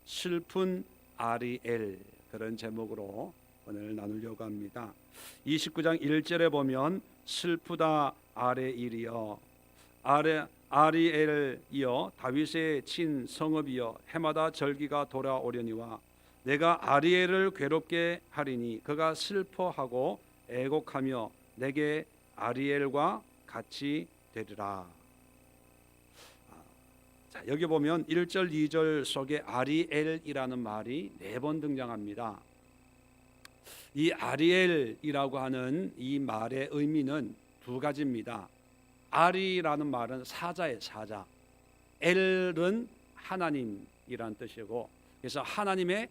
슬픈 아리엘, 그런 제목으로 오늘 나누려고 합니다. 29장 1절에 보면 슬프다 아레일이여, 아리엘이여, 다윗의 친 성읍이여, 해마다 절기가 돌아오려니와 내가 아리엘을 괴롭게 하리니 그가 슬퍼하고 애곡하며 내게 아리엘과 같이 되리라. 자, 여기 보면 1절 2절 속에 아리엘이라는 말이 4번 등장합니다. 이 아리엘이라고 하는 이 말의 의미는 2가지입니다. 아리라는 말은 사자의 사자, 엘은 하나님이란 뜻이고, 그래서 하나님의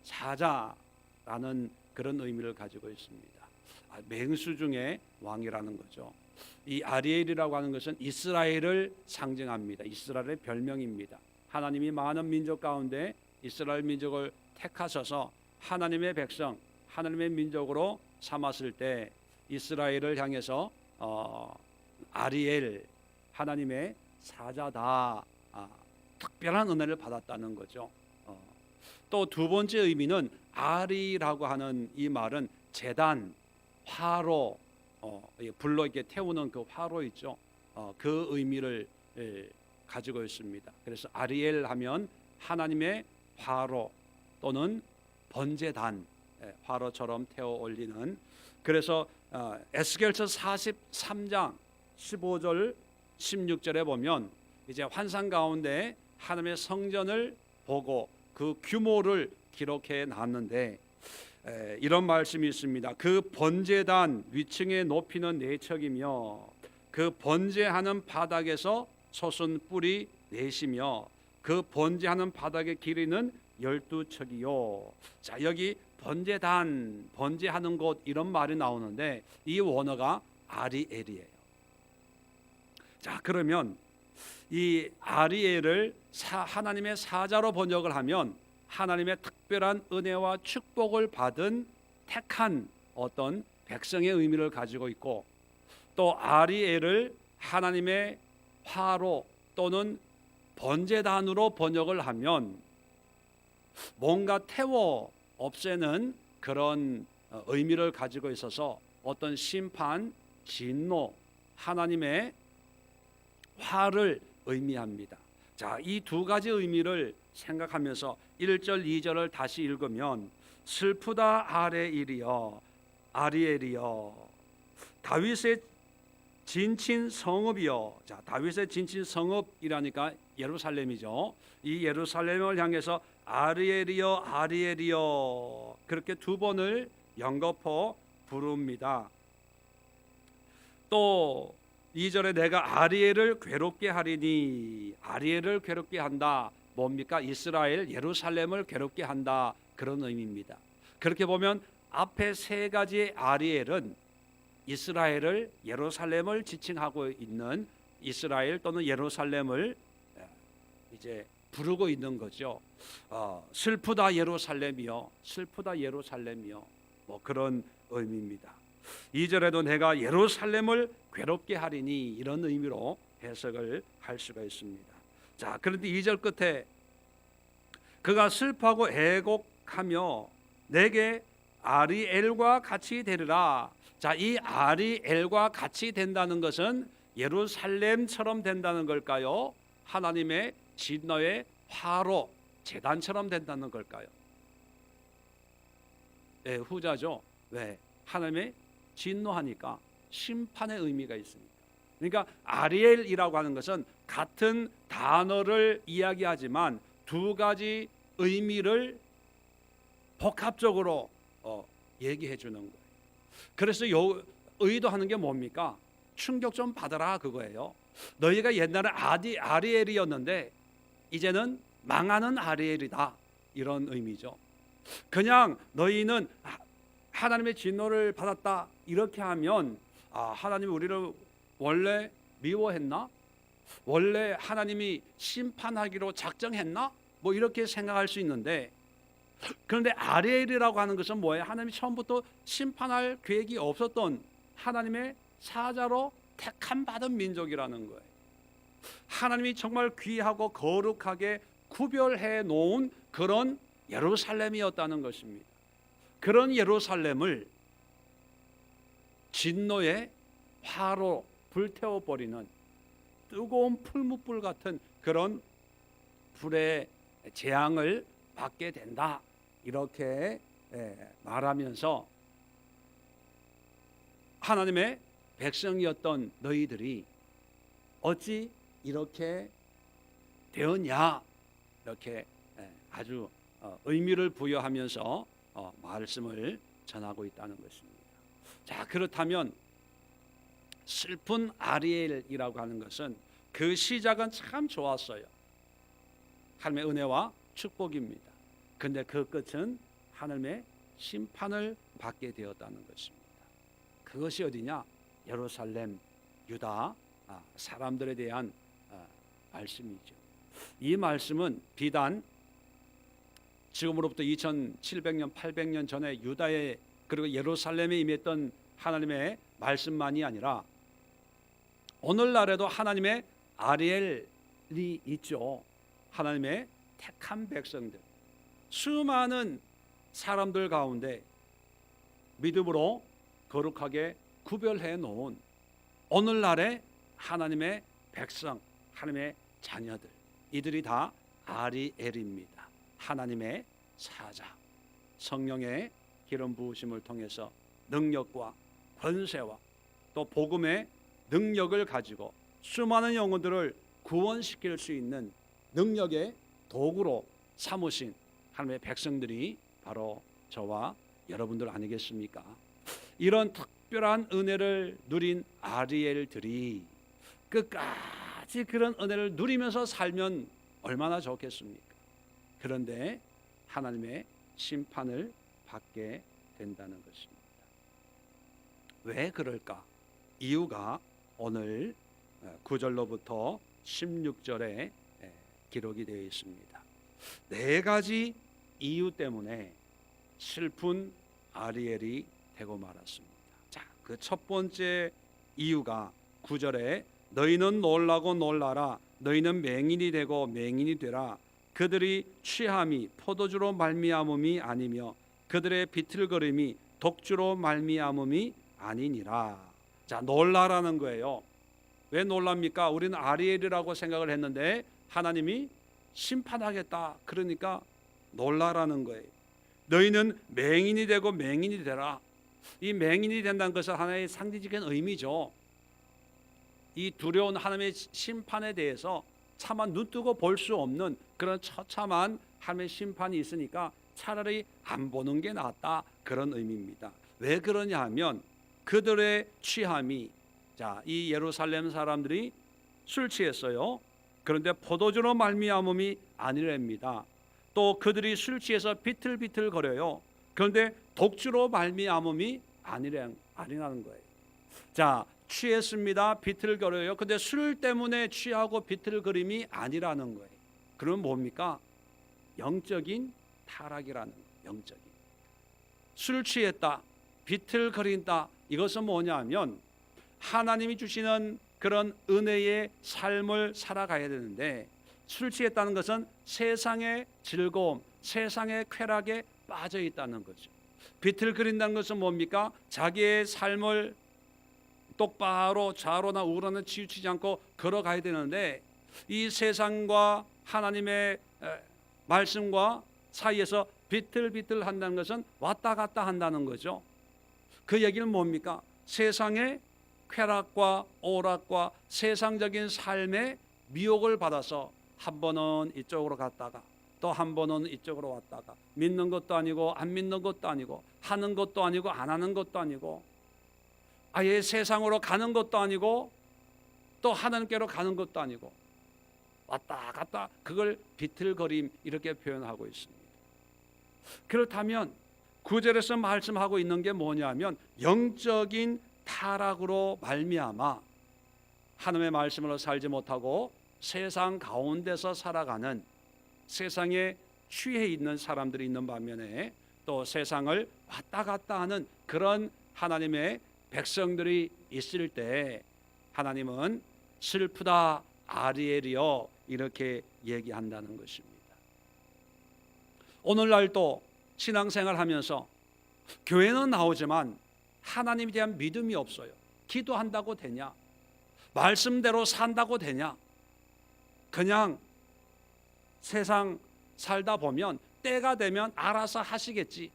사자라는 그런 의미를 가지고 있습니다. 맹수 중에 왕이라는 거죠. 이 아리엘이라고 하는 것은 이스라엘을 상징합니다. 이스라엘의 별명입니다. 하나님이 많은 민족 가운데 이스라엘 민족을 택하셔서 하나님의 백성, 하나님의 민족으로 삼았을 때 이스라엘을 향해서 아리엘, 하나님의 사자다, 특별한 은혜를 받았다는 거죠. 또 2번째 의미는 아리라고 하는 이 말은 제단, 화로, 불로 이렇게 태우는 그 화로 있죠. 그 의미를 가지고 있습니다. 그래서 아리엘 하면 하나님의 화로 또는 번제단, 화로처럼 태워 올리는. 그래서 에스겔서 43장 15절 16절에 보면 이제 환상 가운데 하나님의 성전을 보고 그 규모를 기록해 놨는데 이런 말씀이 있습니다. 그 번제단 위층의 높이는 4척이며 그 번제하는 바닥에서 솟은 뿔이 4시며 그 번제하는 바닥의 길이는 12척이요. 자, 여기 번제단, 번제하는 곳, 이런 말이 나오는데 이 원어가 아리엘이에요. 자, 그러면 이 아리엘을 하나님의 사자로 번역을 하면 하나님의 특별한 은혜와 축복을 받은 택한 어떤 백성의 의미를 가지고 있고, 또 아리엘을 하나님의 화로 또는 번제단으로 번역을 하면 뭔가 태워 없애는 그런 의미를 가지고 있어서 어떤 심판, 진노, 하나님의 화를 의미합니다. 자, 이 2가지 의미를 생각하면서 1절 2절을 다시 읽으면 슬프다 아리엘이여, 다윗의 진친 성읍이여. 자, 다윗의 진친 성읍이라니까 예루살렘이죠. 이 예루살렘을 향해서 아리엘이여 그렇게 2번을 연거푸 부릅니다. 또 2절에 내가 아리엘을 괴롭게 하리니, 아리엘을 괴롭게 한다. 뭡니까? 이스라엘, 예루살렘을 괴롭게 한다, 그런 의미입니다. 그렇게 보면 앞에 3가지의 아리엘은 이스라엘을, 예루살렘을 지칭하고 있는 이스라엘 또는 예루살렘을 이제 부르고 있는 거죠. 슬프다 예루살렘이요, 슬프다 예루살렘이요, 뭐 그런 의미입니다. 2절에도 내가 예루살렘을 괴롭게 하리니, 이런 의미로 해석을 할 수가 있습니다. 자, 그런데 2절 끝에 그가 슬퍼하고 애곡하며 내게 아리엘과 같이 되리라. 자, 이 아리엘과 같이 된다는 것은 예루살렘처럼 된다는 걸까요? 하나님의 진노의 화로, 제단처럼 된다는 걸까요? 네, 후자죠. 왜? 하나님의 진노하니까 심판의 의미가 있습니다. 그러니까 아리엘이라고 하는 것은 같은 단어를 이야기하지만 2가지 의미를 복합적으로 얘기해 주는 거예요. 그래서 의도하는 게 뭡니까? 충격 좀 받아라, 그거예요. 너희가 옛날에 아리엘이었는데 이제는 망하는 아리엘이다, 이런 의미죠. 그냥 너희는 하나님의 진노를 받았다, 이렇게 하면 하나님이 우리를 원래 미워했나? 원래 하나님이 심판하기로 작정했나? 뭐 이렇게 생각할 수 있는데, 그런데 아리엘이라고 하는 것은 뭐예요? 하나님이 처음부터 심판할 계획이 없었던 하나님의 사자로 택함 받은 민족이라는 거예요. 하나님이 정말 귀하고 거룩하게 구별해 놓은 그런 예루살렘이었다는 것입니다. 그런 예루살렘을 진노의 화로 불태워버리는 뜨거운 풀무불 같은 그런 불의 재앙을 받게 된다, 이렇게 말하면서 하나님의 백성이었던 너희들이 어찌 이렇게 되었냐, 이렇게 아주 의미를 부여하면서 말씀을 전하고 있다는 것입니다. 자, 그렇다면 슬픈 아리엘이라고 하는 것은 그 시작은 참 좋았어요. 하나님의 은혜와 축복입니다. 근데 그 끝은 하나님의 심판을 받게 되었다는 것입니다. 그것이 어디냐? 예루살렘, 유다 사람들에 대한 말씀이죠. 이 말씀은 비단 지금으로부터 2700년, 800년 전에 유다에 그리고 예루살렘에 임했던 하나님의 말씀만이 아니라 오늘날에도 하나님의 아리엘이 있죠. 하나님의 택한 백성들, 수많은 사람들 가운데 믿음으로 거룩하게 구별해 놓은 오늘날의 하나님의 백성, 하나님의 자녀들, 이들이 다 아리엘입니다. 하나님의 사자, 성령의 기름 부으심을 통해서 능력과 권세와 또 복음의 능력을 가지고 수많은 영혼들을 구원시킬 수 있는 능력의 도구로 삼으신 하나님의 백성들이 바로 저와 여러분들 아니겠습니까? 이런 특별한 은혜를 누린 아리엘들이 끝까지 그런 은혜를 누리면서 살면 얼마나 좋겠습니까? 그런데 하나님의 심판을 받게 된다는 것입니다. 왜 그럴까? 이유가 오늘 9절로부터 16절에 기록이 되어 있습니다. 네 가지 이유 때문에 슬픈 아리엘이 되고 말았습니다. 자, 그 첫 번째 이유가 9절에 너희는 놀라고 놀라라. 너희는 맹인이 되고 맹인이 되라. 그들이 취함이 포도주로 말미암음이 아니며 그들의 비틀거림이 독주로 말미암음이 아니니라. 자, 놀라라는 거예요. 왜 놀랍니까? 우리는 아리엘이라고 생각을 했는데 하나님이 심판하겠다, 그러니까 놀라라는 거예요. 너희는 맹인이 되고 맹인이 되라. 이 맹인이 된다는 것은 하나의 상징적인 의미죠. 이 두려운 하나님의 심판에 대해서 차마 눈뜨고 볼 수 없는 그런 처참한 하나님의 심판이 있으니까 차라리 안 보는 게 낫다, 그런 의미입니다. 왜 그러냐 하면 그들의 취함이, 자, 이 예루살렘 사람들이 술 취했어요. 그런데 포도주로 말미암음이 아니랍니다. 또 그들이 술 취해서 비틀비틀 거려요. 그런데 독주로 말미암음이 아니라는 거예요. 자, 취했습니다. 비틀거려요. 근데 술 때문에 취하고 비틀거림이 아니라는 거예요. 그러면 뭡니까? 영적인 타락이라는 거예요. 영적인. 술 취했다, 비틀거린다, 이것은 뭐냐 하면 하나님이 주시는 그런 은혜의 삶을 살아가야 되는데 술 취했다는 것은 세상의 즐거움, 세상의 쾌락에 빠져 있다는 거죠. 비틀거린다는 것은 뭡니까? 자기의 삶을 똑바로 좌로나 우로는 치우치지 않고 걸어가야 되는데 이 세상과 하나님의 말씀과 사이에서 비틀비틀 한다는 것은 왔다 갔다 한다는 거죠. 그 얘기는 뭡니까? 세상의 쾌락과 오락과 세상적인 삶의 미혹을 받아서 한 번은 이쪽으로 갔다가 또 한 번은 이쪽으로 왔다가 믿는 것도 아니고 안 믿는 것도 아니고 하는 것도 아니고 안 하는 것도 아니고 아예 세상으로 가는 것도 아니고 또 하나님께로 가는 것도 아니고 왔다 갔다, 그걸 비틀거림, 이렇게 표현하고 있습니다. 그렇다면 9절에서 말씀하고 있는 게 뭐냐면 영적인 타락으로 말미암아 하나님의 말씀으로 살지 못하고 세상 가운데서 살아가는, 세상에 취해 있는 사람들이 있는 반면에 또 세상을 왔다 갔다 하는 그런 하나님의 백성들이 있을 때 하나님은 슬프다 아리엘이여, 이렇게 얘기한다는 것입니다. 오늘날도 신앙생활 하면서 교회는 나오지만 하나님에 대한 믿음이 없어요. 기도한다고 되냐? 말씀대로 산다고 되냐? 그냥 세상 살다 보면 때가 되면 알아서 하시겠지.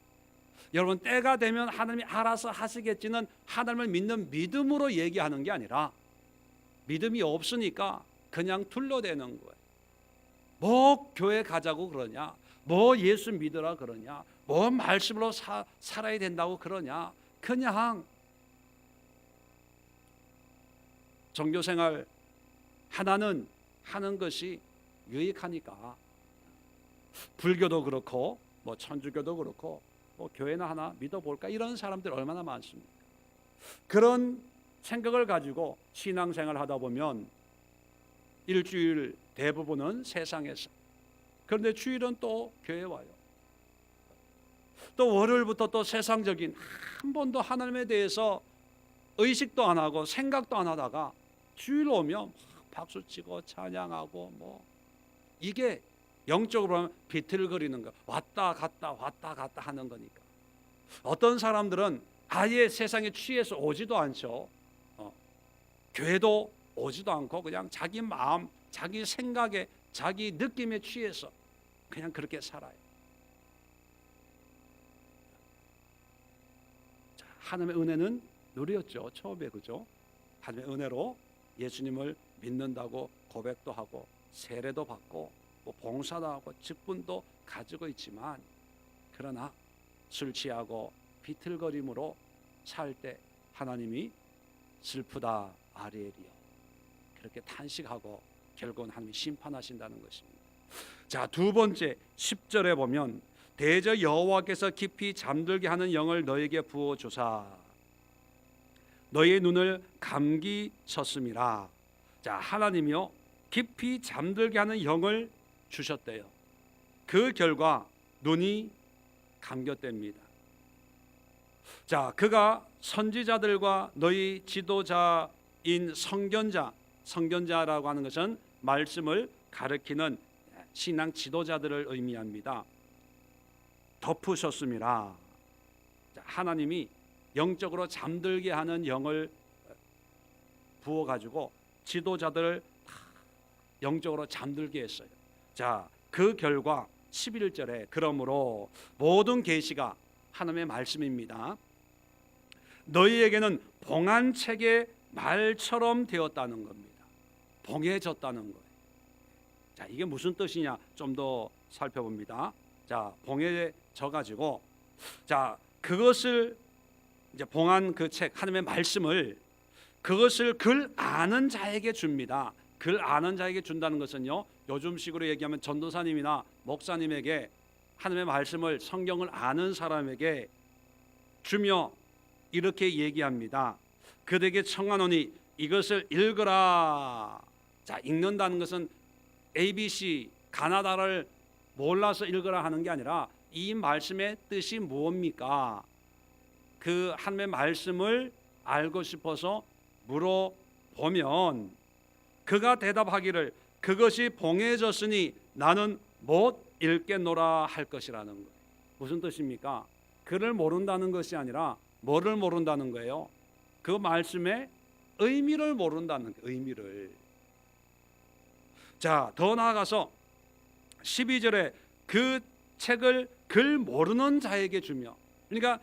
여러분, 때가 되면 하나님이 알아서 하시겠지는 하나님을 믿는 믿음으로 얘기하는 게 아니라 믿음이 없으니까 그냥 둘러대는 거예요. 뭐 교회 가자고 그러냐? 뭐 예수 믿으라 그러냐? 뭐 말씀으로 살아야 된다고 그러냐? 그냥 종교생활 하나는 하는 것이 유익하니까. 불교도 그렇고 뭐 천주교도 그렇고 뭐 교회나 하나 믿어볼까, 이런 사람들 얼마나 많습니까? 그런 생각을 가지고 신앙생활 하다 보면 일주일 대부분은 세상에서, 그런데 주일은 또 교회 와요. 또 월요일부터 또 세상적인, 한 번도 하나님에 대해서 의식도 안 하고 생각도 안 하다가 주일 오면 박수치고 찬양하고, 뭐 이게 영적으로 하면 비틀거리는 거, 왔다 갔다 하는 거니까. 어떤 사람들은 아예 세상에 취해서 오지도 않죠. 교회도 오지도 않고 그냥 자기 마음, 자기 생각에, 자기 느낌에 취해서 그냥 그렇게 살아요. 자, 하나님의 은혜는 누렸죠, 처음에. 그죠? 하나님의 은혜로 예수님을 믿는다고 고백도 하고 세례도 받고 뭐 봉사도 하고 직분도 가지고 있지만, 그러나 술 취하고 비틀거림으로 살 때 하나님이 슬프다 아리엘이여 그렇게 탄식하고 결국은 하나님이 심판하신다는 것입니다. 자, 두 번째 10절에 보면 대저 여호와께서 깊이 잠들게 하는 영을 너에게 부어 주사 너의 눈을 감기셨음이라. 자, 하나님이요 깊이 잠들게 하는 영을 주셨대요. 그 결과 눈이 감겼답니다. 자, 그가 선지자들과 너희 지도자인 성견자라고 하는 것은 말씀을 가르치는 신앙 지도자들을 의미합니다. 덮으셨음이라. 자, 하나님이 영적으로 잠들게 하는 영을 부어가지고 지도자들을 영적으로 잠들게 했어요. 자, 그 결과 11절에 그러므로 모든 계시가 하나님의 말씀입니다. 너희에게는 봉한 책의 말처럼 되었다는 겁니다. 봉해졌다는 거예요. 자, 이게 무슨 뜻이냐 좀 더 살펴봅니다. 자, 봉해져 가지고, 자, 그것을 이제 봉한 그 책, 하나님의 말씀을, 그것을 글 아는 자에게 줍니다. 글 아는 자에게 준다는 것은요, 요즘식으로 얘기하면 전도사님이나 목사님에게 하나님의 말씀을, 성경을 아는 사람에게 주며 이렇게 얘기합니다. 그들에게 청하노니 이것을 읽으라. 자, 읽는다는 것은 ABC 가나다를 몰라서 읽으라 하는 게 아니라 이 말씀의 뜻이 무엇입니까? 그 하나님의 말씀을 알고 싶어서 물어보면 그가 대답하기를 그것이 봉해졌으니 나는 못 읽겠노라 할 것이라는 거예요. 무슨 뜻입니까? 글을 모른다는 것이 아니라 뭐를 모른다는 거예요? 그 말씀의 의미를 모른다는 거예요. 의미를. 자, 더 나아가서 12절에 그 책을 글 모르는 자에게 주며, 그러니까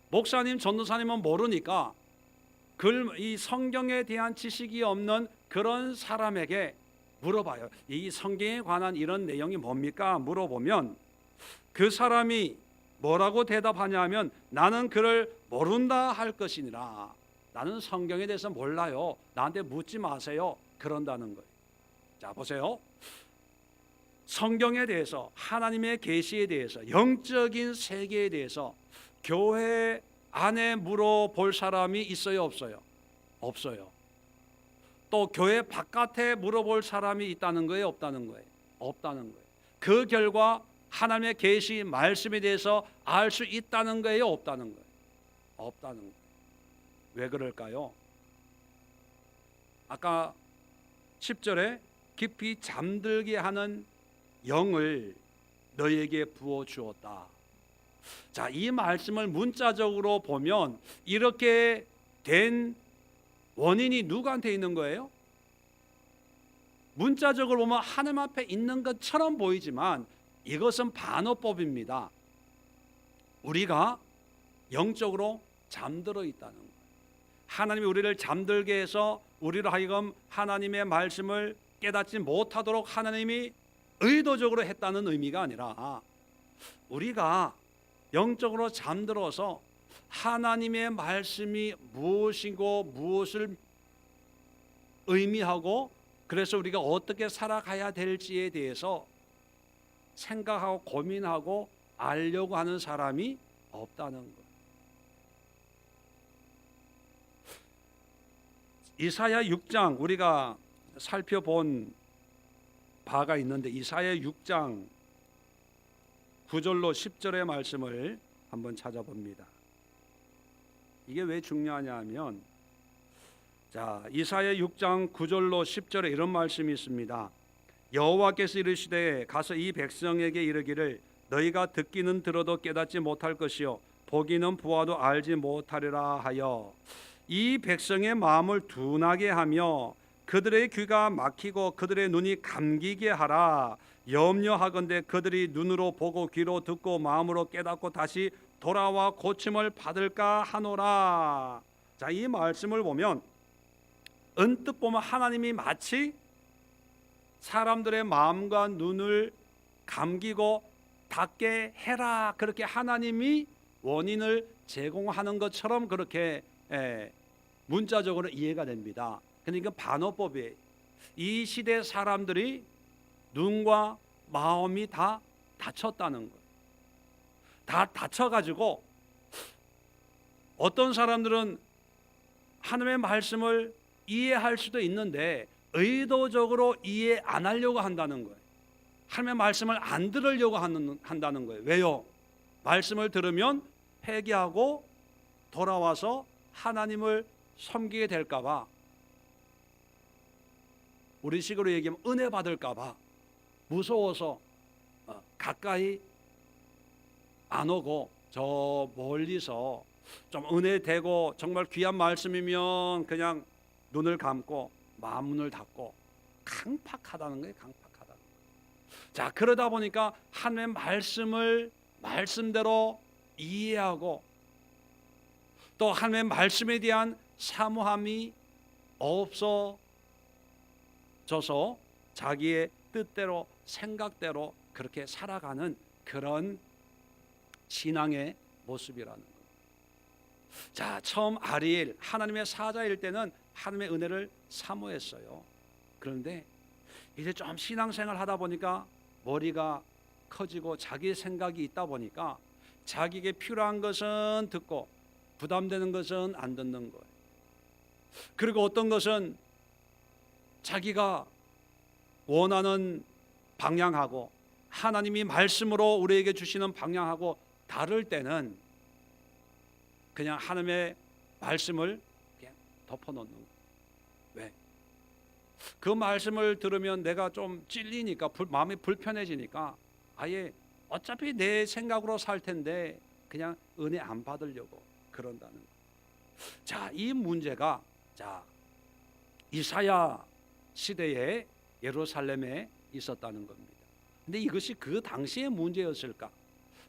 목사님, 전도사님은 모르니까 이 성경에 대한 지식이 없는 그런 사람에게 물어봐요. 이 성경에 관한 이런 내용이 뭡니까? 물어보면 그 사람이 뭐라고 대답하냐면 나는 그를 모른다 할 것이니라. 나는 성경에 대해서 몰라요. 나한테 묻지 마세요. 그런다는 거예요. 자, 보세요. 성경에 대해서, 하나님의 계시에 대해서, 영적인 세계에 대해서 교회 안에 물어볼 사람이 있어요, 없어요? 없어요. 또 교회 바깥에 물어볼 사람이 있다는 거예요, 없다는 거예요? 없다는 거예요. 그 결과 하나님의 계시 말씀에 대해서 알 수 있다는 거예요, 없다는 거예요? 없다는 거예요. 왜 그럴까요? 아까 10절에 깊이 잠들게 하는 영을 너희에게 부어 주었다. 자, 이 말씀을 문자적으로 보면 이렇게 된 원인이 누구한테 있는 거예요? 문자적으로 보면 하나님 앞에 있는 것처럼 보이지만 이것은 반어법입니다. 우리가 영적으로 잠들어 있다는 거예요. 하나님이 우리를 잠들게 해서 우리로 하여금 하나님의 말씀을 깨닫지 못하도록 하나님이 의도적으로 했다는 의미가 아니라 우리가 영적으로 잠들어서 하나님의 말씀이 무엇이고 무엇을 의미하고 그래서 우리가 어떻게 살아가야 될지에 대해서 생각하고 고민하고 알려고 하는 사람이 없다는 것. 이사야 6장 우리가 살펴본 바가 있는데 이사야 6장 9절로 10절의 말씀을 한번 찾아봅니다. 이게 왜 중요하냐 하면 자, 이사야 6장 9절로 10절에 이런 말씀이 있습니다. 여호와께서 이르시되 가서 이 백성에게 이르기를 너희가 듣기는 들어도 깨닫지 못할 것이요 보기는 보아도 알지 못하리라 하여 이 백성의 마음을 둔하게 하며 그들의 귀가 막히고 그들의 눈이 감기게 하라. 염려하건대 그들이 눈으로 보고 귀로 듣고 마음으로 깨닫고 다시 돌아와 고침을 받을까 하노라. 자, 이 말씀을 보면 언뜻 보면 하나님이 마치 사람들의 마음과 눈을 감기고 닫게 해라 그렇게 하나님이 원인을 제공하는 것처럼 그렇게 문자적으로 이해가 됩니다. 그러니까 반어법이에요. 이 시대 사람들이 눈과 마음이 다 닫혔다는 거예요. 다 닫혀가지고 어떤 사람들은 하나님의 말씀을 이해할 수도 있는데 의도적으로 이해 안 하려고 한다는 거예요. 하나님의 말씀을 안 들으려고 한다는 거예요. 왜요? 말씀을 들으면 회개하고 돌아와서 하나님을 섬기게 될까 봐, 우리 식으로 얘기하면 은혜 받을까 봐 무서워서 가까이 안 오고 저 멀리서 좀 은혜 되고 정말 귀한 말씀이면 그냥 눈을 감고 마음 문을 닫고 강팍하다는 거예요. 강팍하다는 거예요. 자, 그러다 보니까 하나님의 말씀을 말씀대로 이해하고 또 하나님의 말씀에 대한 사모함이 없어져서 자기의 뜻대로 생각대로 그렇게 살아가는 그런 신앙의 모습이라는 거예요. 자, 처음 아리엘 하나님의 사자일 때는 하나님의 은혜를 사모했어요. 그런데 이제 좀 신앙생활 하다 보니까 머리가 커지고 자기 생각이 있다 보니까 자기에게 필요한 것은 듣고 부담되는 것은 안 듣는 거예요. 그리고 어떤 것은 자기가 원하는 방향하고 하나님이 말씀으로 우리에게 주시는 방향하고 다를 때는 그냥 하나님의 말씀을 그냥 덮어놓는 거예요. 왜? 그 말씀을 들으면 내가 좀 찔리니까 마음이 불편해지니까 아예 어차피 내 생각으로 살 텐데 그냥 은혜 안 받으려고 그런다는 거예요. 자, 이 문제가 자 이사야 시대에 예루살렘에 있었다는 겁니다. 근데 이것이 그 당시의 문제였을까?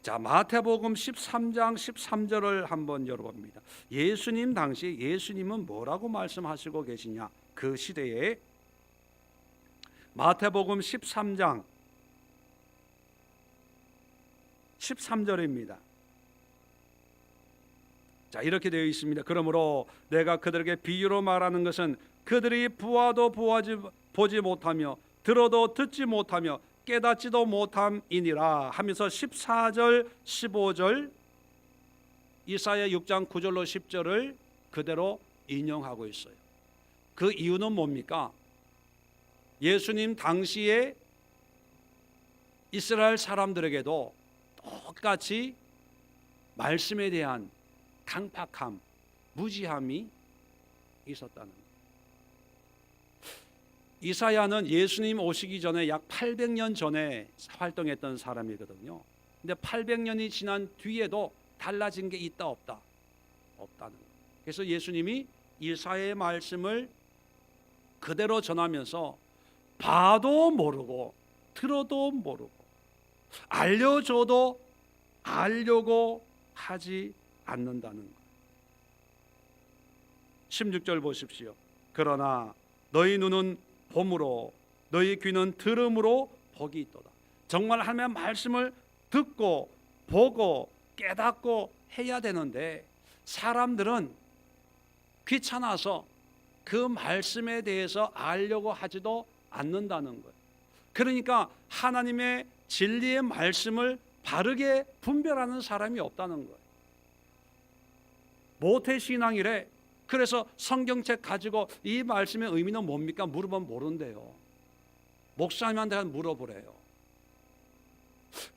자, 마태복음 13장 13절을 한번 열어봅니다. 예수님 당시 예수님은 뭐라고 말씀하시고 계시냐? 그 시대에 마태복음 13장 13절입니다. 자, 이렇게 되어 있습니다. 그러므로 내가 그들에게 비유로 말하는 것은 그들이 보아도 보지 못하며 들어도 듣지 못하며 깨닫지도 못함이니라 하면서 14절 15절 이사야 6장 9절로 10절을 그대로 인용하고 있어요. 그 이유는 뭡니까? 예수님 당시에 이스라엘 사람들에게도 똑같이 말씀에 대한 강팍함, 무지함이 있었다는 거예요. 이사야는 예수님 오시기 전에 약 800년 전에 활동했던 사람이거든요. 근데 800년이 지난 뒤에도 달라진 게 있다 없다? 없다는 거예요. 그래서 예수님이 이사야의 말씀을 그대로 전하면서 봐도 모르고 들어도 모르고 알려줘도 알려고 하지 않는다는 거예요. 16절 보십시오. 그러나 너희 눈은 봄으로 너희 귀는 들음으로 복이 있도다. 정말 하나님의 말씀을 듣고 보고 깨닫고 해야 되는데 사람들은 귀찮아서 그 말씀에 대해서 알려고 하지도 않는다는 거예요. 그러니까 하나님의 진리의 말씀을 바르게 분별하는 사람이 없다는 거예요. 모태신앙이래. 그래서 성경책 가지고 이 말씀의 의미는 뭡니까? 물어보면 모른대요. 목사님한테 물어보래요.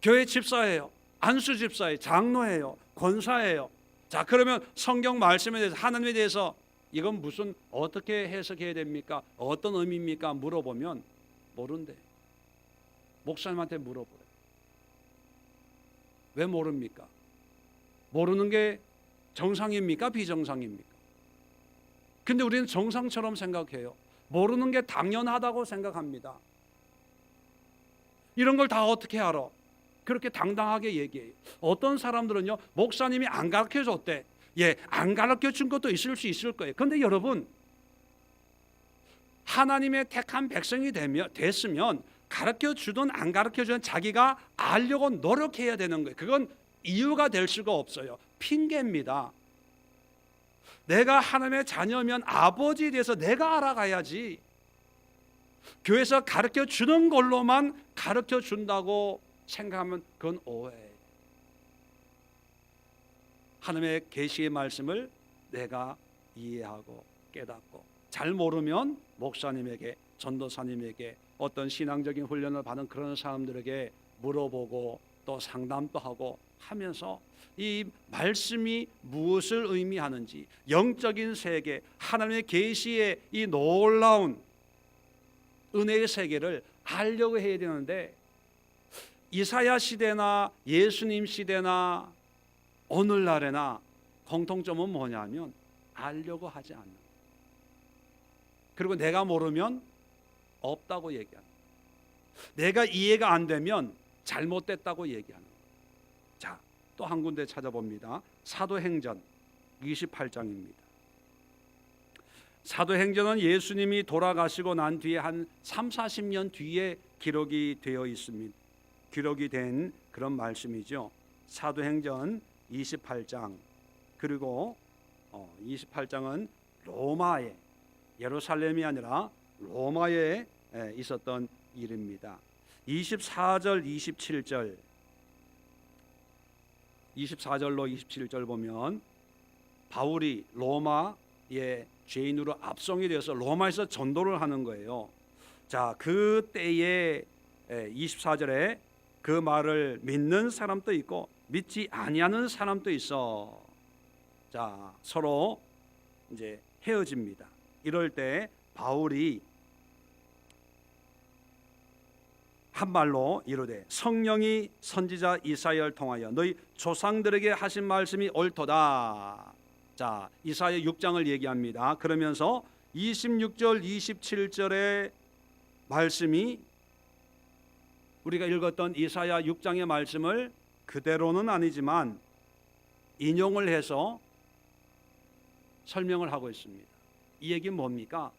교회 집사예요, 안수 집사예요, 장로예요, 권사예요. 자, 그러면 성경 말씀에 대해서, 하나님에 대해서 이건 무슨 어떻게 해석해야 됩니까? 어떤 의미입니까? 물어보면 모른대. 목사님한테 물어보래요. 왜 모릅니까? 모르는 게 정상입니까? 비정상입니까? 근데 우리는 정상처럼 생각해요. 모르는 게 당연하다고 생각합니다. 이런 걸 다 어떻게 알아? 그렇게 당당하게 얘기해요. 어떤 사람들은요, 목사님이 안 가르쳐 줬대. 예, 안 가르쳐 준 것도 있을 수 있을 거예요. 그런데 여러분, 하나님의 택한 백성이 됐으면 가르쳐 주든 안 가르쳐 주든 자기가 알려고 노력해야 되는 거예요. 그건 이유가 될 수가 없어요. 핑계입니다. 내가 하나님의 자녀면 아버지에 대해서 내가 알아가야지. 교회에서 가르쳐 주는 걸로만 가르쳐 준다고 생각하면 그건 오해예요. 하나님의 계시의 말씀을 내가 이해하고 깨닫고, 잘 모르면 목사님에게, 전도사님에게, 어떤 신앙적인 훈련을 받은 그런 사람들에게 물어보고 또 상담도 하고 하면서 이 말씀이 무엇을 의미하는지, 영적인 세계, 하나님의 계시의 이 놀라운 은혜의 세계를 알려고 해야 되는데, 이사야 시대나 예수님 시대나 오늘날에나 공통점은 뭐냐면 알려고 하지 않는 거예요. 그리고 내가 모르면 없다고 얘기하는 거예요. 내가 이해가 안 되면 잘못됐다고 얘기하는 거예요. 자, 또 한 군데 찾아봅니다. 사도행전 28장입니다. 사도행전은 예수님이 돌아가시고 난 뒤에 한 3, 40년 뒤에 기록이 되어 있습니다. 기록이 된 그런 말씀이죠. 사도행전 28장, 그리고 28장은 로마에, 예루살렘이 아니라 로마에 있었던 일입니다. 24절 27절, 24절로 27절 보면 바울이 로마의 죄인으로 압송이 되어서 로마에서 전도를 하는 거예요. 자, 그 때에 24절에 그 말을 믿는 사람도 있고 믿지 아니하는 사람도 있어. 자, 서로 이제 헤어집니다. 이럴 때 바울이 한 말로 이르되 성령이 선지자 이사야를 통하여 너희 조상들에게 하신 말씀이 옳도다. 자, 이사야 6장을 얘기합니다. 그러면서 26절 27절의 말씀이 우리가 읽었던 이사야 6장의 말씀을 그대로는 아니지만 인용을 해서 설명을 하고 있습니다. 이 얘기는 뭡니까?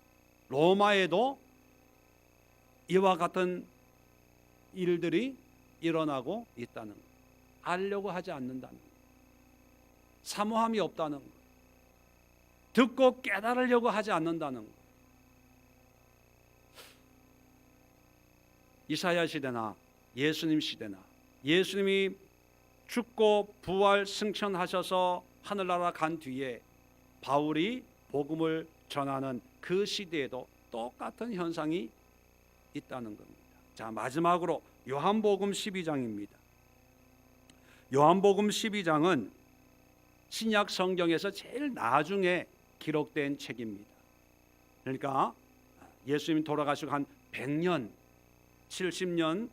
로마에도 이와 같은 일들이 일어나고 있다는 것, 알려고 하지 않는다는 것, 사모함이 없다는 것, 듣고 깨달으려고 하지 않는다는 것. 이사야 시대나 예수님 시대나 예수님이 죽고 부활 승천하셔서 하늘나라 간 뒤에 바울이 복음을 전하는 그 시대에도 똑같은 현상이 있다는 겁니다. 자, 마지막으로 요한복음 12장입니다. 요한복음 12장은 신약 성경에서 제일 나중에 기록된 책입니다. 그러니까 예수님이 돌아가시고 한 100년, 70년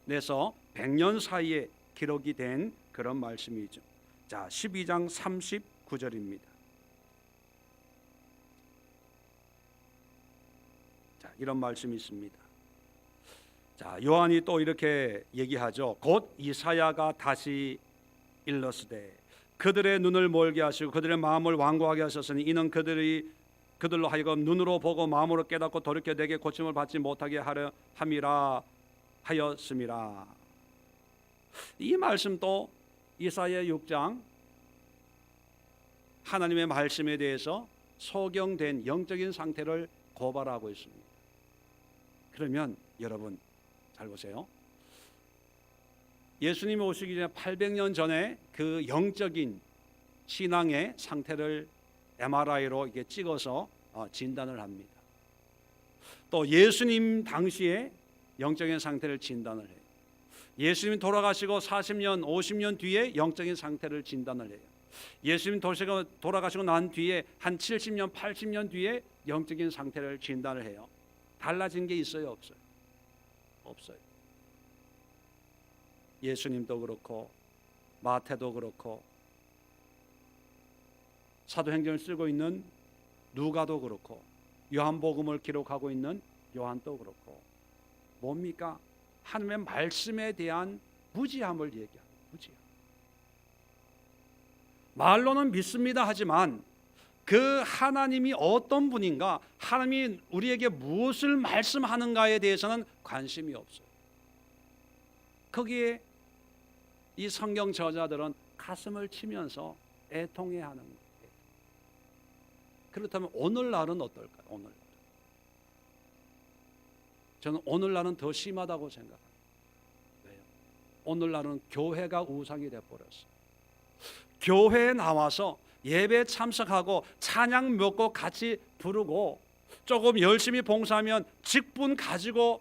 내서 100년 사이에 기록이 된 그런 말씀이죠. 자, 12장 39절입니다. 자, 이런 말씀이 있습니다. 자, 요한이 또 이렇게 얘기하죠. 곧 이사야가 다시 일렀으되 그들의 눈을 멀게 하시고 그들의 마음을 완고하게 하셨으니 이는 그들로 하여금 눈으로 보고 마음으로 깨닫고 돌이켜 내게 고침을 받지 못하게 하려 함이라 하였음이라. 이 말씀도 이사야 6장 하나님의 말씀에 대해서 소경된 영적인 상태를 고발하고 있습니다. 그러면 여러분 잘 보세요. 예수님이 오시기 전에 800년 전에 그 영적인 신앙의 상태를 MRI로 이게 찍어서 진단을 합니다. 또 예수님 당시에 영적인 상태를 진단을 해요. 예수님 돌아가시고 40년, 50년 뒤에 영적인 상태를 진단을 해요. 예수님 돌아가시고 난 뒤에 한 70년, 80년 뒤에 영적인 상태를 진단을 해요. 달라진 게 있어요, 없어요? 없어요. 예수님도 그렇고 마태도 그렇고 사도행전을 쓰고 있는 누가도 그렇고 요한복음을 기록하고 있는 요한도 그렇고 뭡니까? 하나님의 말씀에 대한 무지함을 얘기합니다. 무지함. 말로는 믿습니다 하지만 그 하나님이 어떤 분인가, 하나님이 우리에게 무엇을 말씀하는가에 대해서는 관심이 없어요. 거기에 이 성경 저자들은 가슴을 치면서 애통해하는 거예요. 그렇다면 오늘날은 어떨까요? 오늘날. 저는 오늘날은 더 심하다고 생각합니다. 왜요? 오늘날은 교회가 우상이 되어버렸어요. 교회에 나와서 예배 참석하고 찬양 몇 곡 같이 부르고 조금 열심히 봉사하면 직분 가지고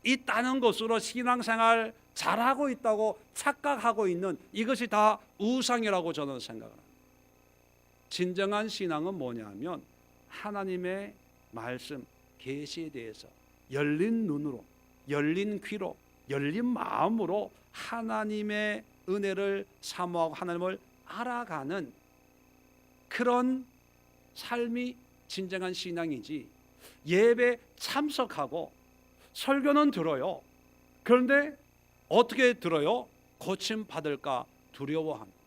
있다는 것으로 신앙생활 잘하고 있다고 착각하고 있는 이것이 다 우상이라고 저는 생각합니다. 진정한 신앙은 뭐냐면 하나님의 말씀, 계시에 대해서 열린 눈으로, 열린 귀로, 열린 마음으로 하나님의 은혜를 사모하고 하나님을 알아가는 그런 삶이 진정한 신앙이지, 예배 참석하고 설교는 들어요. 그런데 어떻게 들어요? 고침 받을까 두려워합니다.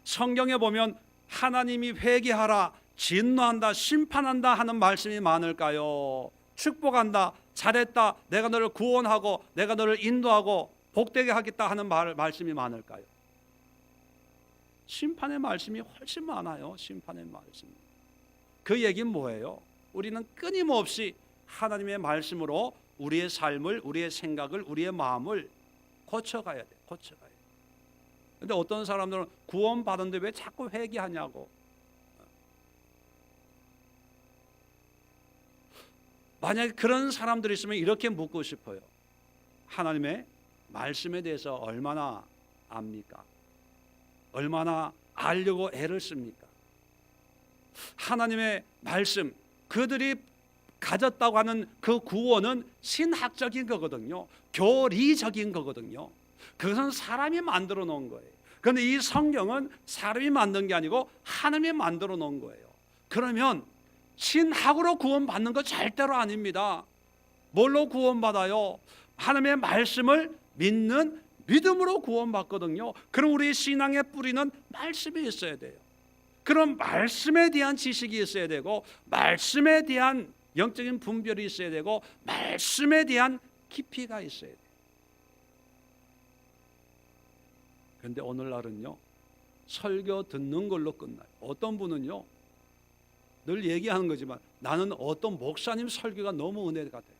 성경에 보면 하나님이 회개하라, 진노한다, 심판한다 하는 말씀이 많을까요? 축복한다, 잘했다, 내가 너를 구원하고 내가 너를 인도하고 복되게 하겠다 하는 말씀이 많을까요? 심판의 말씀이 훨씬 많아요. 심판의 말씀. 그 얘기는 뭐예요? 우리는 끊임없이 하나님의 말씀으로 우리의 삶을, 우리의 생각을, 우리의 마음을 고쳐가야 돼. 고쳐가야 돼. 근데 어떤 사람들은 구원 받은데 왜 자꾸 회개하냐고. 만약에 그런 사람들이 있으면 이렇게 묻고 싶어요. 하나님의 말씀에 대해서 얼마나 압니까? 얼마나 알려고 애를 씁니까? 하나님의 말씀, 그들이 가졌다고 하는 그 구원은 신학적인 거거든요. 교리적인 거거든요. 그것은 사람이 만들어 놓은 거예요. 그런데 이 성경은 사람이 만든 게 아니고 하나님이 만들어 놓은 거예요. 그러면 신학으로 구원받는 거 절대로 아닙니다. 뭘로 구원받아요? 하나님의 말씀을 믿는 믿음으로 구원받거든요. 그럼 우리 신앙의 뿌리는 말씀에 있어야 돼요. 그럼 말씀에 대한 지식이 있어야 되고, 말씀에 대한 영적인 분별이 있어야 되고, 말씀에 대한 깊이가 있어야 돼요. 그런데 오늘날은요, 설교 듣는 걸로 끝나요. 어떤 분은요, 늘 얘기하는 거지만 나는 어떤 목사님 설교가 너무 은혜 같아요.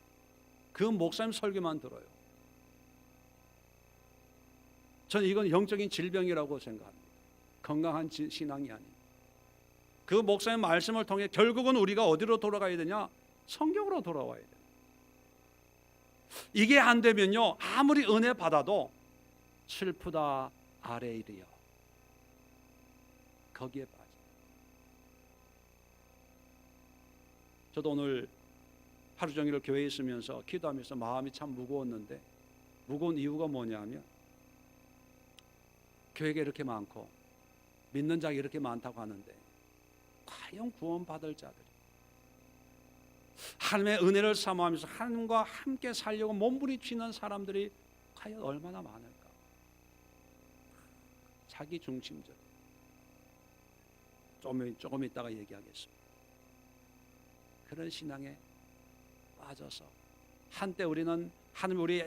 그 목사님 설교만 들어요. 저는 이건 영적인 질병이라고 생각합니다. 건강한 신앙이 아닙니다. 그 목사님 말씀을 통해 결국은 우리가 어디로 돌아가야 되냐? 성경으로 돌아와야 돼요. 이게 안 되면요, 아무리 은혜 받아도 슬프다 아레일이요, 거기에 빠져. 저도 오늘 하루 종일 교회에 있으면서 기도하면서 마음이 참 무거웠는데, 무거운 이유가 뭐냐면 교회가 이렇게 많고 믿는 자가 이렇게 많다고 하는데 과연 구원받을 자들이, 하나님의 은혜를 사모하면서 하나님과 함께 살려고 몸부림치는 사람들이 과연 얼마나 많을까? 자기 중심적. 조금 있다가 얘기하겠습니다. 그런 신앙에 빠져서 한때 우리는 하나님 우리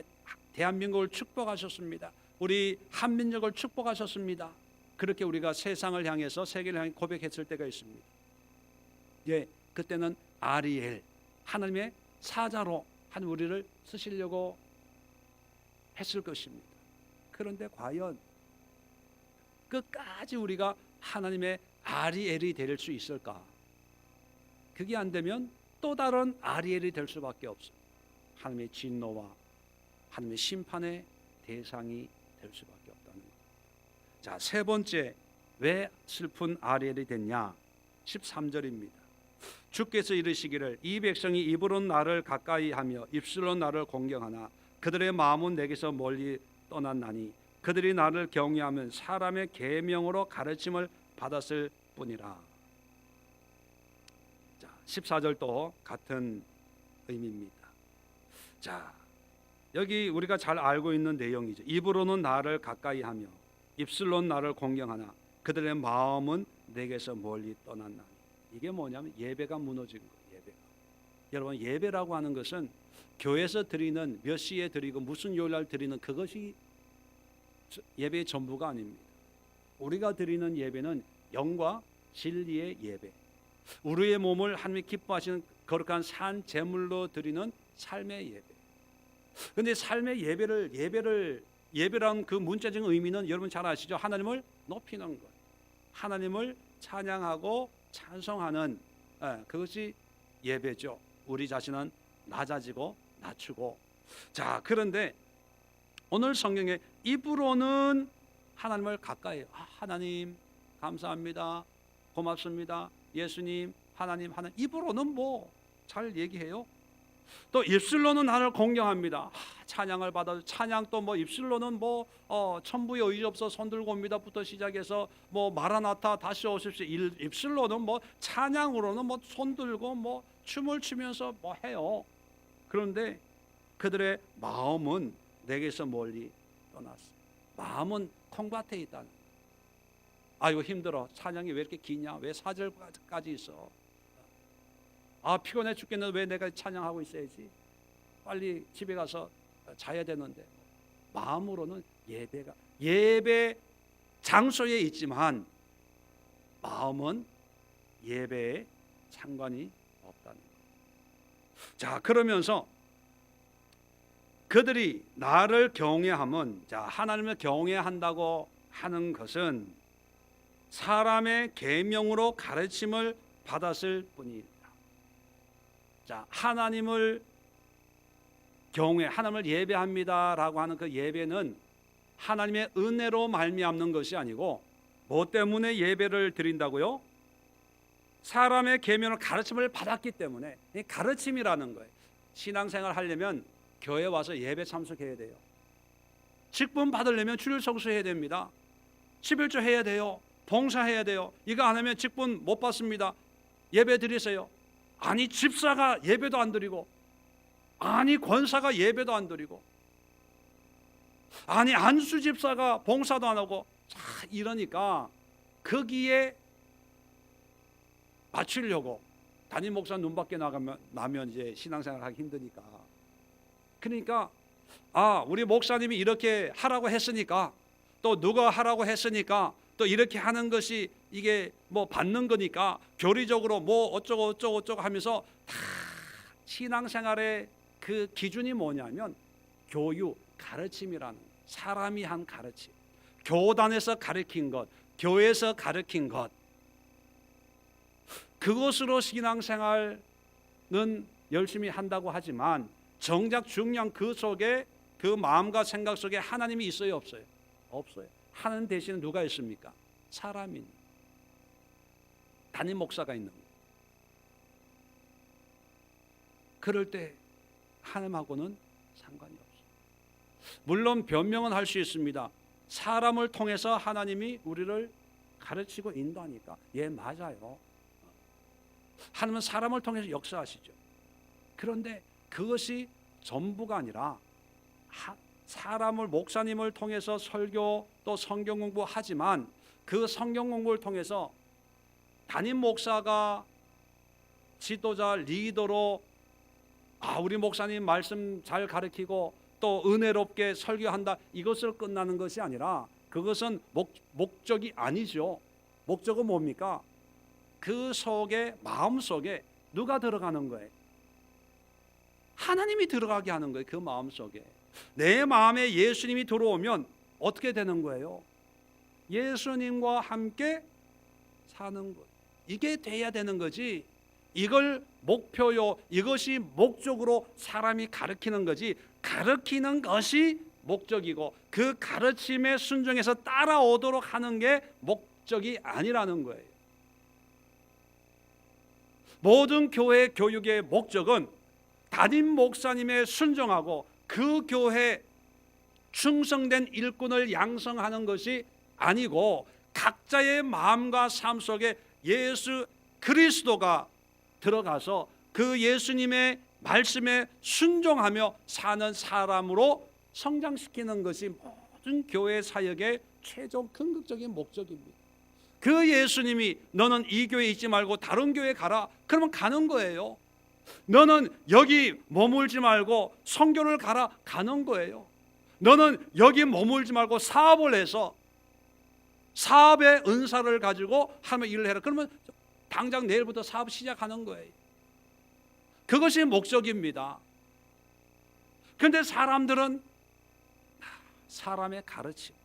대한민국을 축복하셨습니다. 우리 한민족을 축복하셨습니다. 그렇게 우리가 세상을 향해서 세계를 향해 고백했을 때가 있습니다. 예, 그때는 아리엘, 하나님의 사자로 하나님 우리를 쓰시려고 했을 것입니다. 그런데 과연 끝까지 우리가 하나님의 아리엘이 될 수 있을까? 그게 안 되면 또 다른 아리엘이 될 수밖에 없어요. 하나님의 진노와 하나님의 심판의 대상이 될 수밖에 없다는 거예요. 자, 세 번째, 왜 슬픈 아리엘이 됐냐? 13절입니다. 주께서 이르시기를 이 백성이 입으로 나를 가까이 하며 입술로 나를 공경하나 그들의 마음은 내게서 멀리 떠났나니 그들이 나를 경외하면 사람의 계명으로 가르침을 받았을 뿐이라. 자, 14절도 같은 의미입니다. 자, 여기 우리가 잘 알고 있는 내용이죠. 입으로는 나를 가까이 하며 입술로는 나를 공경하나 그들의 마음은 내게서 멀리 떠났나니. 이게 뭐냐면 예배가 무너진 거예요. 예배가. 여러분, 예배라고 하는 것은 교회에서 드리는, 몇 시에 드리고 무슨 요일날 드리는 그것이 예배의 전부가 아닙니다. 우리가 드리는 예배는 영과 진리의 예배, 우리의 몸을 하나님이 기뻐하시는 거룩한 산 제물로 드리는 삶의 예배. 그런데 삶의 예배라는 그 문자적인 의미는 여러분 잘 아시죠? 하나님을 높이는 것, 하나님을 찬양하고 찬송하는, 그것이 예배죠. 우리 자신은 낮아지고 낮추고. 자, 그런데 오늘 성경에 입으로는 하나님을 가까이, 하나님 감사합니다, 고맙습니다, 예수님, 하나님, 입으로는 뭐 잘 얘기해요. 또 입술로는 하나님을 공경합니다. 찬양을 받아서 찬양, 또 뭐 입술로는 뭐 천부의 의지없어 손들고 옵니다부터 시작해서 뭐 마라나타 다시 오십시오. 입술로는 뭐 찬양으로는 뭐 손들고 뭐 춤을 추면서 뭐 해요. 그런데 그들의 마음은 내게서 멀리 떠났어. 마음은 콩밭에 있다는. 아이고 힘들어. 찬양이 왜 이렇게 기냐? 왜 4절까지 있어? 피곤해 죽겠는데 왜 내가 찬양하고 있어야지? 빨리 집에 가서 자야 되는데. 마음으로는 예배 장소에 있지만 마음은 예배에 상관이 없다는 거예요. 자, 그러면서 그들이 나를 경외하면, 자, 하나님을 경외한다고 하는 것은 사람의 계명으로 가르침을 받았을 뿐이다. 자, 하나님을 하나님을 예배합니다라고 하는 그 예배는 하나님의 은혜로 말미암는 것이 아니고 뭐 때문에 예배를 드린다고요? 사람의 계명을 가르침을 받았기 때문에. 이 가르침이라는 거예요. 신앙생활 하려면 교회 와서 예배 참석해야 돼요. 직분 받으려면 주일 성수해야 됩니다. 11조 해야 돼요. 봉사해야 돼요. 이거 안 하면 직분 못 받습니다. 예배 드리세요. 아니, 집사가 예배도 안 드리고, 아니, 권사가 예배도 안 드리고, 아니, 안수 집사가 봉사도 안 하고, 이러니까 거기에 맞추려고 담임 목사 눈밖에 나면 이제 신앙생활 하기 힘드니까. 그러니까 우리 목사님이 이렇게 하라고 했으니까, 또 누가 하라고 했으니까, 또 이렇게 하는 것이 이게 뭐 받는 거니까 교리적으로 뭐 어쩌고 하면서 다 신앙생활의 그 기준이 뭐냐면 교육, 가르침이라는, 사람이 한 가르침, 교단에서 가르친 것, 교회에서 가르친 것, 그것으로 신앙생활은 열심히 한다고 하지만 정작 중요한 그 속에, 그 마음과 생각 속에 하나님이 있어요, 없어요? 없어요. 하나님 대신에 누가 있습니까? 사람이, 담임 목사가 있는 거예요. 그럴 때 하나님하고는 상관이 없어요. 물론 변명은 할 수 있습니다. 사람을 통해서 하나님이 우리를 가르치고 인도하니까 맞아요. 하나님은 사람을 통해서 역사하시죠. 그런데 그것이 전부가 아니라 사람을 목사님을 통해서 설교 또 성경 공부하지만 그 성경 공부를 통해서 담임 목사가 지도자 리더로 우리 목사님 말씀 잘 가르치고 또 은혜롭게 설교한다, 이것을 끝나는 것이 아니라 그것은 목적이 아니죠. 목적은 뭡니까? 그 속에, 마음 속에 누가 들어가는 거예요? 하나님이 들어가게 하는 거예요. 그 마음 속에 내 마음에 예수님이 들어오면 어떻게 되는 거예요? 예수님과 함께 사는 것, 이게 돼야 되는 거지. 이걸 목표요, 이것이 목적으로 사람이 가르치는 거지, 가르치는 것이 목적이고 그 가르침에 순종해서 따라오도록 하는 게 목적이 아니라는 거예요. 모든 교회 교육의 목적은 담임 목사님의 순종하고 그 교회 충성된 일꾼을 양성하는 것이 아니고 각자의 마음과 삶 속에 예수 그리스도가 들어가서 그 예수님의 말씀에 순종하며 사는 사람으로 성장시키는 것이 모든 교회 사역의 최종 근극적인 목적입니다. 그 예수님이 너는 이 교회에 있지 말고 다른 교회에 가라, 그러면 가는 거예요. 너는 여기 머물지 말고 선교를 가라, 가는 거예요. 너는 여기 머물지 말고 사업을 해서 사업의 은사를 가지고 하면 일을 해라, 그러면 당장 내일부터 사업 시작하는 거예요. 그것이 목적입니다. 그런데 사람들은 사람의 가르침,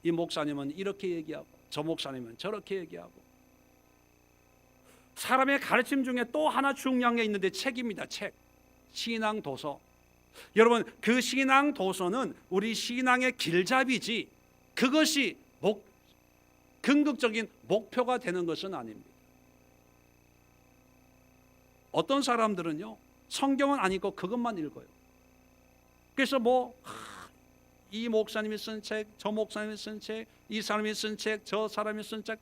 이 목사님은 이렇게 얘기하고 저 목사님은 저렇게 얘기하고, 사람의 가르침 중에 또 하나 중요한 게 있는데 책입니다. 책, 신앙 도서. 여러분, 그 신앙 도서는 우리 신앙의 길잡이지 그것이 근극적인 목표가 되는 것은 아닙니다. 어떤 사람들은요, 성경은 안 읽고 그것만 읽어요. 그래서 이 목사님이 쓴 책, 저 목사님이 쓴 책, 이 사람이 쓴 책, 저 사람이 쓴 책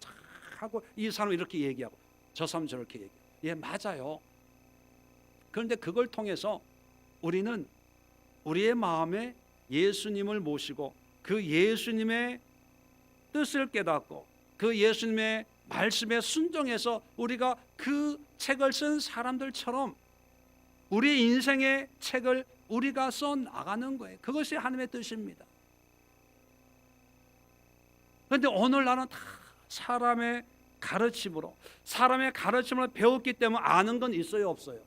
하고, 이 사람이 이렇게 얘기하고 저 사람은 저렇게 얘기해요. 맞아요. 그런데 그걸 통해서 우리는 우리의 마음에 예수님을 모시고 그 예수님의 뜻을 깨닫고 그 예수님의 말씀에 순종해서 우리가 그 책을 쓴 사람들처럼 우리 인생의 책을 우리가 써 나가는 거예요. 그것이 하나님의 뜻입니다. 그런데 오늘날은 다 사람의 가르침을 배웠기 때문에 아는 건 있어요, 없어요?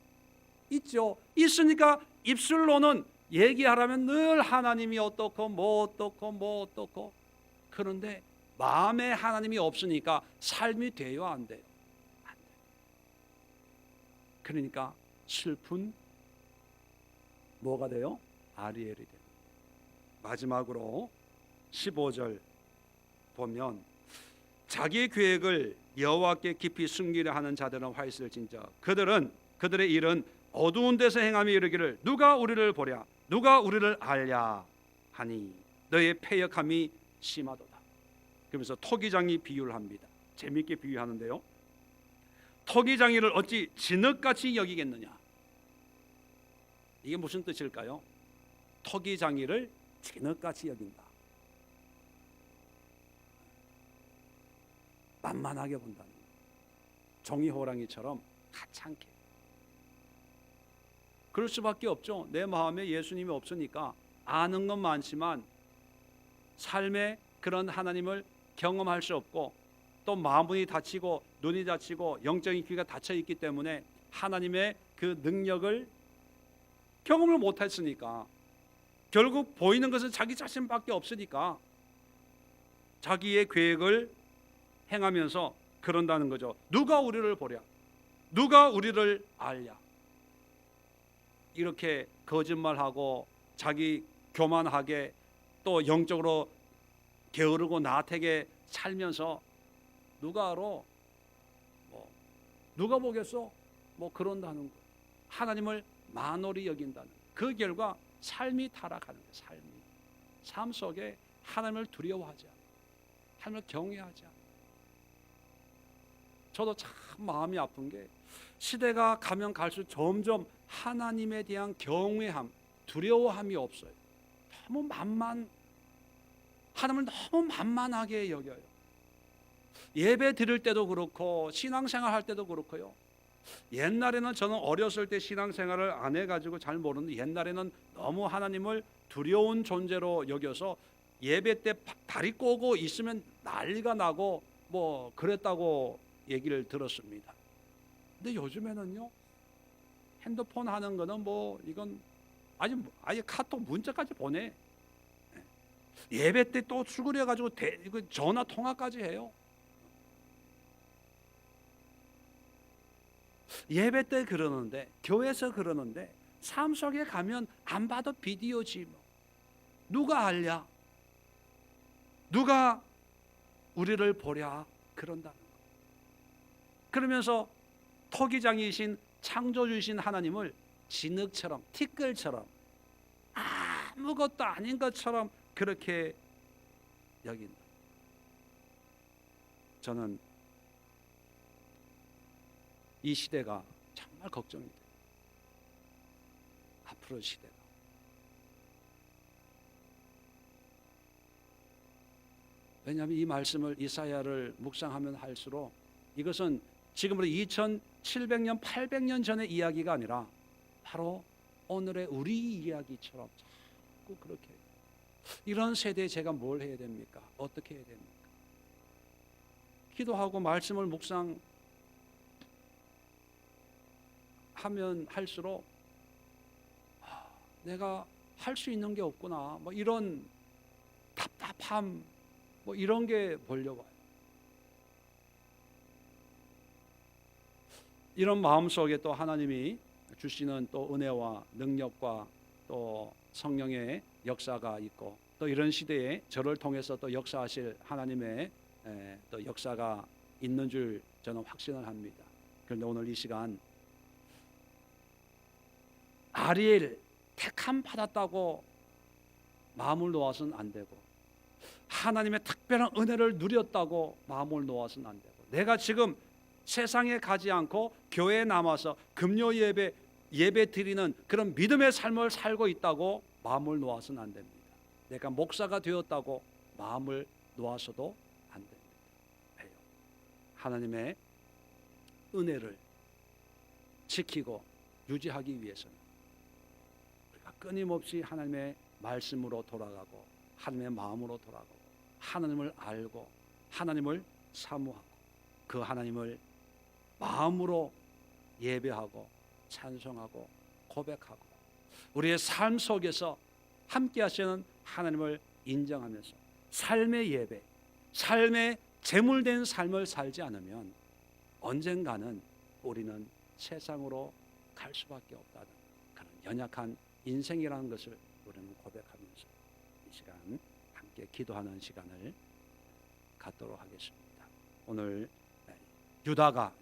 있죠. 있으니까 입술로는 얘기하라면 늘 하나님이 어떻고 뭐 어떻고. 그런데 마음에 하나님이 없으니까 삶이 돼요, 안 돼요? 안 돼요. 그러니까 슬픈 뭐가 돼요? 아리엘이 돼요. 마지막으로 15절 보면 자기 계획을 여호와께 깊이 숨기려 하는 자들은 화 있을 진저 그들의 일은 어두운 데서 행함이 이르기를 누가 우리를 보랴 누가 우리를 알랴 하니 너의 패역함이 심하도다. 그러면서 토기장이 비유를 합니다. 재미있게 비유하는데요, 토기장이를 어찌 진흙같이 여기겠느냐. 이게 무슨 뜻일까요? 토기장이를 진흙같이 여긴다, 만만하게 본다는, 종이 호랑이처럼 하찮게. 그럴 수밖에 없죠. 내 마음에 예수님이 없으니까 아는 건 많지만 삶에 그런 하나님을 경험할 수 없고, 또 마음이 닫히고 눈이 닫히고 영적인 귀가 닫혀 있기 때문에 하나님의 그 능력을 경험을 못했으니까 결국 보이는 것은 자기 자신밖에 없으니까 자기의 계획을 행하면서 그런다는 거죠. 누가 우리를 보랴 누가 우리를 알랴. 이렇게 거짓말하고 자기 교만하게 또 영적으로 게으르고 나태하게 살면서 누가 알아? 누가 보겠어? 그런다는 거. 하나님을 만홀히 여긴다는 그 결과 삶이 타락하는 거예요. 삶 속에 하나님을 두려워하지 않아요. 하나님을 경외하지 않아요. 저도 참 마음이 아픈 게 시대가 가면 갈수록 점점 하나님에 대한 경외함, 두려워함이 없어요. 하나님을 너무 만만하게 여겨요. 예배 드릴 때도 그렇고 신앙생활 할 때도 그렇고요. 옛날에는 저는 어렸을 때 신앙생활을 안 해가지고 잘 모르는데 옛날에는 너무 하나님을 두려운 존재로 여겨서 예배 때 다리 꼬고 있으면 난리가 나고 뭐 그랬다고 얘기를 들었습니다. 근데 요즘에는요, 핸드폰 하는 거는 뭐 이건 아예 카톡 문자까지 보내. 예배 때 또 출근해 가지고 전화 통화까지 해요. 예배 때 그러는데, 교회에서 그러는데 삶 속에 가면 안 봐도 비디오지 뭐. 누가 알랴? 누가 우리를 보랴? 그런다는 거. 그러면서 토기장이신 창조주신 하나님을 진흙처럼, 티끌처럼 아무것도 아닌 것처럼 그렇게 여긴다. 저는 이 시대가 정말 걱정이 돼요. 앞으로 시대가. 왜냐하면 이 말씀을 이사야를 묵상하면 할수록 이것은 지금으로 2700년 800년 전의 이야기가 아니라 바로 오늘의 우리 이야기처럼 자꾸 그렇게 이런 세대에 제가 뭘 해야 됩니까? 어떻게 해야 됩니까? 기도하고 말씀을 묵상하면 할수록 내가 할 수 있는 게 없구나, 뭐 이런 답답함, 뭐 이런 게 보려고 해요. 이런 마음 속에 또 하나님이 주시는 또 은혜와 능력과 또 성령의 역사가 있고 또 이런 시대에 저를 통해서 또 역사하실 하나님의 또 역사가 있는 줄 저는 확신을 합니다. 그런데 오늘 이 시간 아리엘 택함 받았다고 마음을 놓아서는 안 되고 하나님의 특별한 은혜를 누렸다고 마음을 놓아서는 안 되고 내가 지금 세상에 가지 않고 교회에 남아서 금요 예배 드리는 그런 믿음의 삶을 살고 있다고 마음을 놓아서는 안 됩니다. 내가 목사가 되었다고 마음을 놓아서도 안 됩니다. 왜요? 하나님의 은혜를 지키고 유지하기 위해서는 우리가 끊임없이 하나님의 말씀으로 돌아가고 하나님의 마음으로 돌아가고 하나님을 알고 하나님을 사모하고 그 하나님을 마음으로 예배하고 찬송하고 고백하고 우리의 삶 속에서 함께 하시는 하나님을 인정하면서 삶의 예배, 삶의 제물된 삶을 살지 않으면 언젠가는 우리는 세상으로 갈 수밖에 없다는 그런 연약한 인생이라는 것을 우리는 고백하면서 이 시간 함께 기도하는 시간을 갖도록 하겠습니다. 오늘 유다가